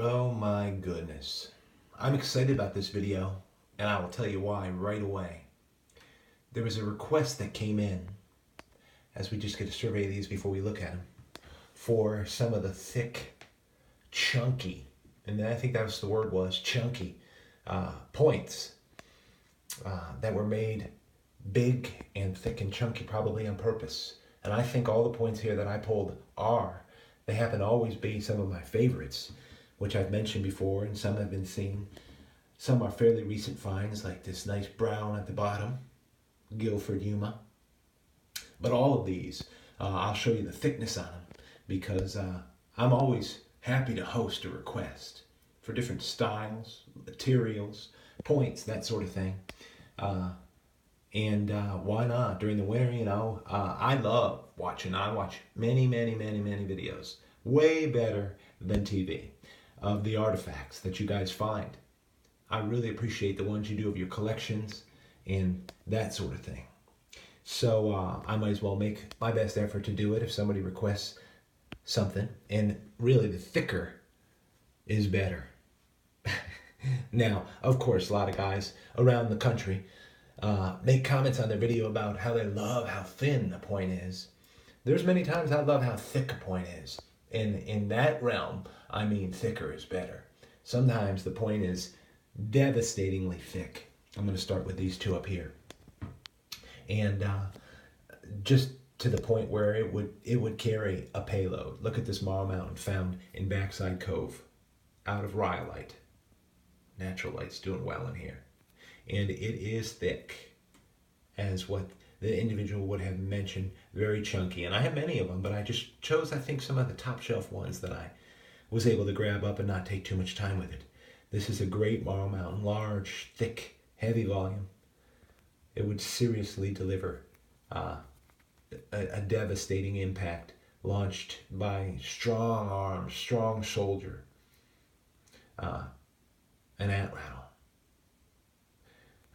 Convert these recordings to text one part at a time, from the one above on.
Oh my goodness. I'm excited about this video, and I will tell you why right away. There was a request that came in, as we just get to survey these before we look at them, for some of the thick, chunky, and I think that was the word was, chunky, points that were made big and thick and chunky probably on purpose. And I think all the points here that I pulled are. They happen to always be some of my favorites, which I've mentioned before, and some have been seen. Some are fairly recent finds, like this nice brown at the bottom, Guilford Yuma. But all of these, I'll show you the thickness on them because I'm always happy to host a request for different styles, materials, points, that sort of thing. And why not? During the winter, I love watching. I watch many, many, many, many videos, way better than TV, of the artifacts that you guys find. I really appreciate the ones you do of your collections and that sort of thing. So I might as well make my best effort to do it if somebody requests something. And really, the thicker is better. Now, of course, a lot of guys around the country make comments on their video about how they love how thin the point is. There's many times I love how thick a point is. And in that realm, I mean thicker is better. Sometimes the point is devastatingly thick. I'm going to start with these two up here. And just to the point where it would carry a payload. Look at this Marl Mountain found in Backside Cove out of rhyolite. Natural light's doing well in here. And it is thick, as what the individual would have mentioned, very chunky. And I have many of them, but I just chose, I think, some of the top shelf ones that I was able to grab up and not take too much time with it. This is a great Marl Mountain, large, thick, heavy volume. It would seriously deliver a devastating impact launched by strong arms, strong shoulder, an atlatl.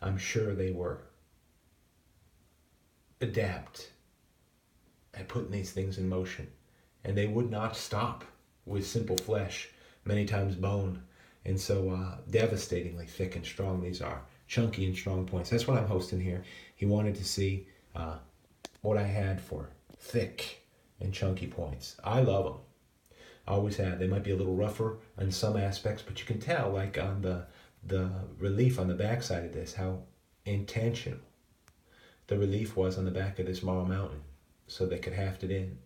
I'm sure they were adept at putting these things in motion, and they would not stop with simple flesh, many times bone. And so devastatingly thick and strong these are. Chunky and strong points. That's what I'm hosting here. He wanted to see what I had for thick and chunky points. I love them. I always have. They might be a little rougher in some aspects, but you can tell, like on the relief on the backside of this, how intentional the relief was on the back of this Marl Mountain, so they could haft it in.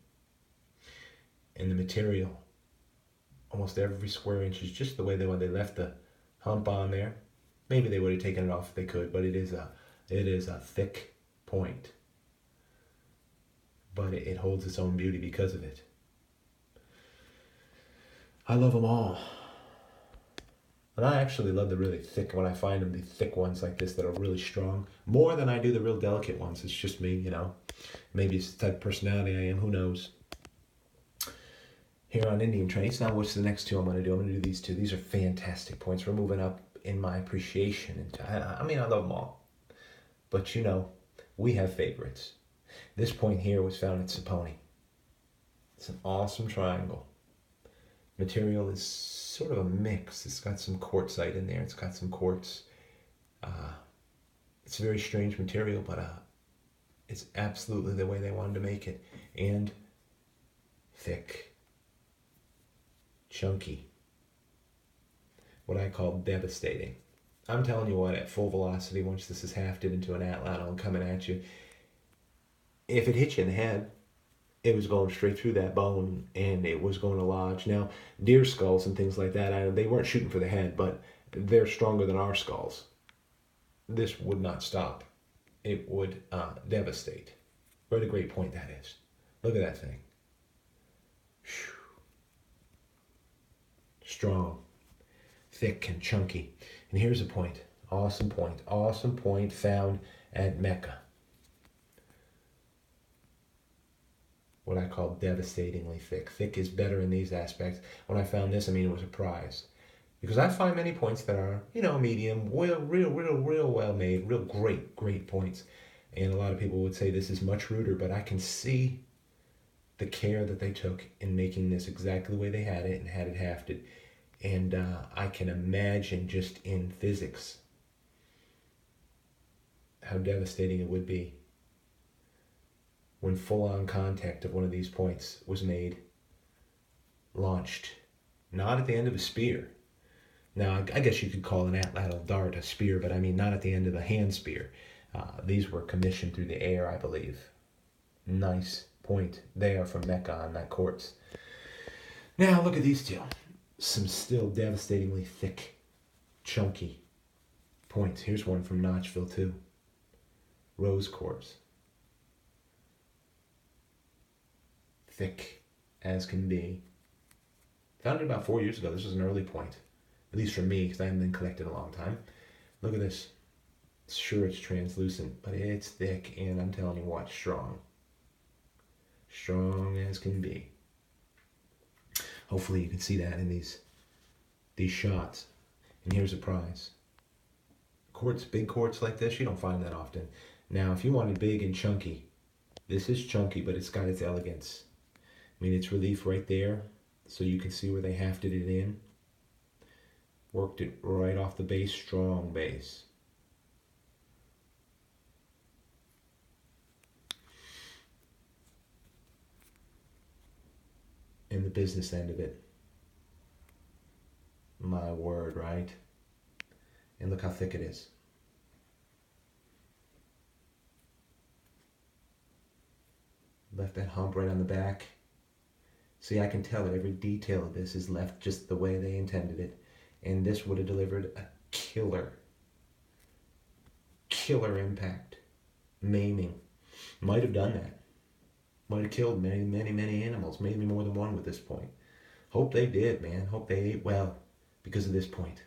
And the material, almost every square inch is just the way they left the hump on there. Maybe they would have taken it off if they could, but it is a thick point. But it holds its own beauty because of it. I love them all. And I actually love the really thick, when I find them, the thick ones like this that are really strong, more than I do the real delicate ones. It's just me, you know. Maybe it's the type of personality I am, who knows. Here on Indian Traits, now what's the next two I'm going to do? I'm going to do these two. These are fantastic points. We're moving up in my appreciation. I mean, I love them all. But you know, we have favorites. This point here was found at Saponi. It's an awesome triangle. Material is sort of a mix. It's got some quartzite in there. It's got some quartz. It's a very strange material, but it's absolutely the way they wanted to make it. And thick, chunky, what I call devastating. I'm telling you what, at full velocity, once this is hafted into an atlatl and coming at you, if it hit you in the head, it was going straight through that bone and it was going to lodge. Now, deer skulls and things like that, they weren't shooting for the head, but they're stronger than our skulls. This would not stop. It would devastate. What a great point that is. Look at that thing. Whew. Strong, thick, and chunky. And here's a point. Awesome point. Awesome point found at Mecca. What I call devastatingly thick. Thick is better in these aspects. When I found this, I mean, it was a prize. Because I find many points that are, medium, real well made, real great points. And a lot of people would say this is much ruder, but I can see the care that they took in making this exactly the way they had it and had it hafted. And I can imagine just in physics how devastating it would be when full-on contact of one of these points was made, launched, not at the end of a spear. Now, I guess you could call an atlatl dart a spear, but I mean not at the end of a hand spear. These were commissioned through the air, I believe. Nice point there from Mecca on that quartz. Now, look at these two. Some still devastatingly thick, chunky points. Here's one from Notchville, too. Rose quartz. Thick as can be. Found it about 4 years ago. This was an early point. At least for me, because I haven't been collecting a long time. Look at this. Sure, it's translucent, but it's thick, and I'm telling you what, strong. Strong as can be. Hopefully you can see that in these shots. And here's a prize. Quartz, big quartz like this, you don't find that often. Now, if you wanted big and chunky, this is chunky, but it's got its elegance. I mean, it's relief right there, so you can see where they hafted it in. Worked it right off the base, strong base. And the business end of it. My word, right? And look how thick it is. Left that hump right on the back. See, I can tell that every detail of this is left just the way they intended it. And this would have delivered a killer impact. Maiming. Might have done that. Might have killed many, many, many animals. Maybe more than one with this point. Hope they did, man. Hope they ate well because of this point.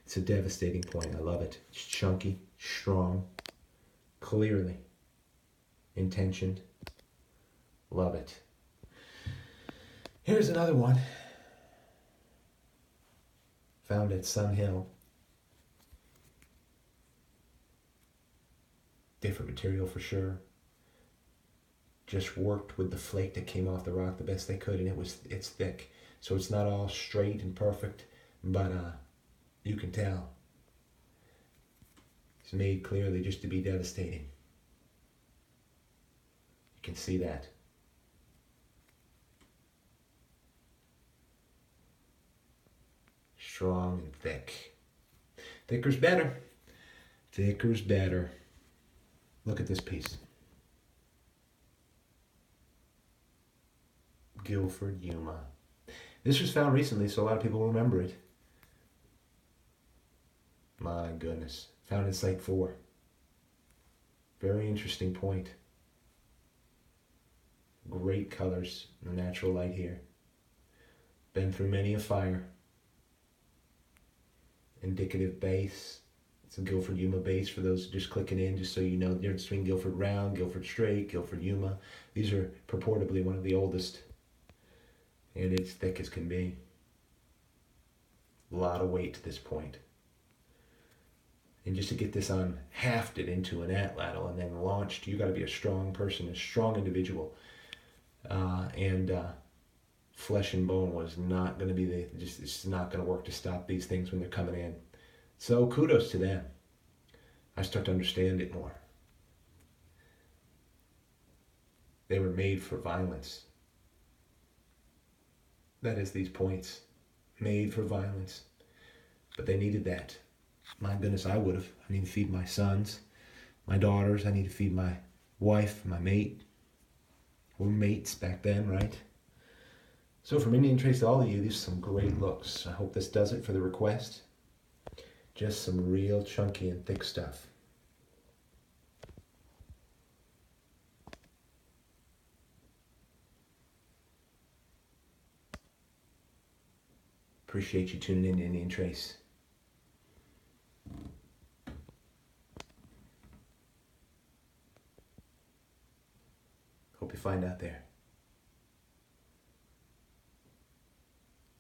It's a devastating point. I love it. It's chunky, strong, clearly intentioned. Love it. Here's another one. Found at Sun Hill. Different material for sure. Just worked with the flake that came off the rock the best they could, and it's thick. So it's not all straight and perfect, but you can tell. It's made clearly just to be devastating. You can see that. Strong and thick. Thicker's better. Thicker's better. Look at this piece. Guilford Yuma. This was found recently, so a lot of people remember it. My goodness. Found in Site 4. Very interesting point. Great colors in the natural light here. Been through many a fire. Indicative base. It's a Guilford Yuma base for those just clicking in, just so you know the difference between Guilford Round, Guilford Straight, Guilford Yuma. These are purportedly one of the oldest. And it's thick as can be. A lot of weight to this point. And just to get this on hafted into an atlatl and then launched, you got to be a strong person, a strong individual. Flesh and bone was not going to be it's not going to work to stop these things when they're coming in. So kudos to them. I start to understand it more. They were made for violence. That is, these points. Made for violence. But they needed that. My goodness, I would have. I need to feed my sons, my daughters. I need to feed my wife, my mate. We're mates back then, right? So from Indian Trace to all of you, these are some great looks. I hope this does it for the request. Just some real chunky and thick stuff. Appreciate you tuning in to Indian Trace. Hope you find out there.